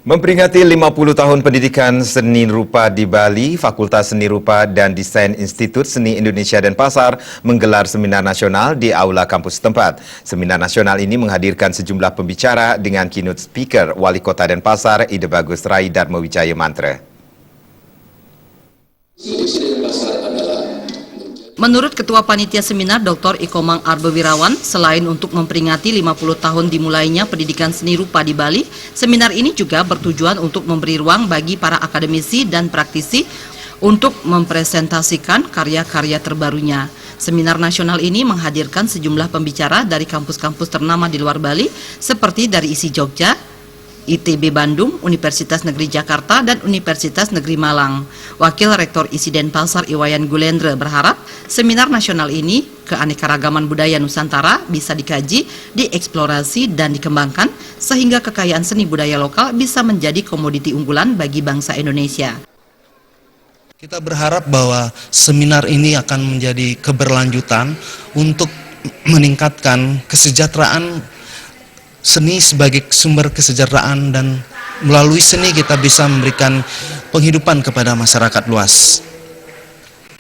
Memperingati 50 tahun pendidikan seni rupa di Bali, Fakultas Seni Rupa dan Desain Institut Seni Indonesia Denpasar menggelar seminar nasional di aula kampus setempat. Seminar nasional ini menghadirkan sejumlah pembicara dengan keynote speaker Wali Kota Denpasar, Ide Bagus Rai Darmawijaya Mantra. Menurut Ketua Panitia Seminar Dr. Ikomang Arbewirawan, selain untuk memperingati 50 tahun dimulainya pendidikan seni rupa di Bali, seminar ini juga bertujuan untuk memberi ruang bagi para akademisi dan praktisi untuk mempresentasikan karya-karya terbarunya. Seminar nasional ini menghadirkan sejumlah pembicara dari kampus-kampus ternama di luar Bali, seperti dari ISI Jogja, ITB Bandung, Universitas Negeri Jakarta, dan Universitas Negeri Malang. Wakil Rektor ISI Denpasar Iwayan Gulendra berharap seminar nasional ini keanekaragaman budaya Nusantara bisa dikaji, dieksplorasi, dan dikembangkan sehingga kekayaan seni budaya lokal bisa menjadi komoditi unggulan bagi bangsa Indonesia. Kita berharap bahwa seminar ini akan menjadi keberlanjutan untuk meningkatkan kesejahteraan seni sebagai sumber kesejahteraan, dan melalui seni kita bisa memberikan penghidupan kepada masyarakat luas.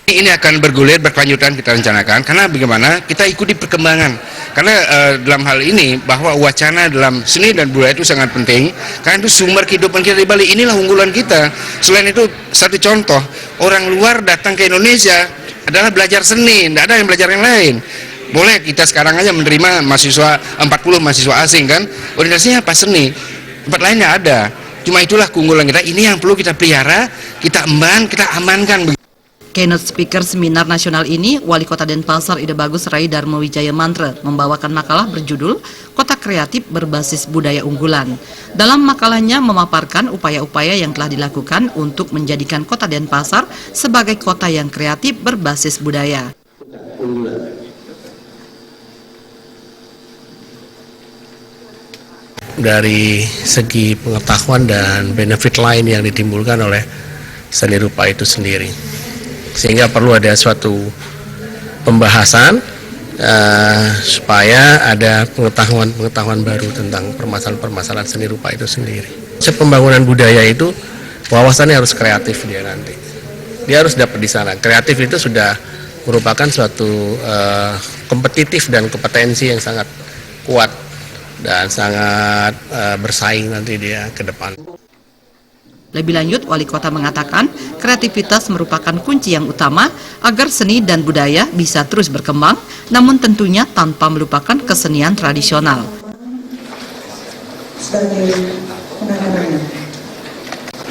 Ini akan bergulir, berkelanjutan kita rencanakan, karena bagaimana kita ikuti perkembangan. Karena dalam hal ini bahwa wacana dalam seni dan budaya itu sangat penting, karena itu sumber kehidupan kita di Bali, inilah unggulan kita. Selain itu, satu contoh, orang luar datang ke Indonesia adalah belajar seni, tidak ada yang belajar yang lain. Boleh kita sekarang aja menerima mahasiswa 40 mahasiswa asing kan, orientasinya apa? Seni. Tempat lainnya ada. Cuma itulah keunggulan kita, ini yang perlu kita pelihara, kita emban, kita amankan. Keynote speaker seminar nasional ini, Wali Kota Denpasar Ide Bagus Rai Darmawijaya Mantra, membawakan makalah berjudul Kota Kreatif Berbasis Budaya Unggulan. Dalam makalahnya memaparkan upaya-upaya yang telah dilakukan untuk menjadikan Kota Denpasar sebagai kota yang kreatif berbasis budaya. Dari segi pengetahuan dan benefit lain yang ditimbulkan oleh seni rupa itu sendiri, sehingga perlu ada suatu pembahasan supaya ada pengetahuan baru tentang permasalahan seni rupa itu sendiri. Pembangunan budaya itu wawasannya harus kreatif, dia harus dapat di sana. Kreatif itu sudah merupakan suatu kompetitif dan kompetensi yang sangat kuat dan sangat bersaing nanti dia ke depan. Lebih lanjut, Wali Kota mengatakan kreativitas merupakan kunci yang utama agar seni dan budaya bisa terus berkembang, namun tentunya tanpa melupakan kesenian tradisional. Sebagai penanganan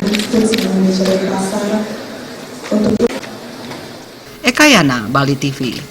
Indonesia Denpasar untuk Eka Yana, Bali TV.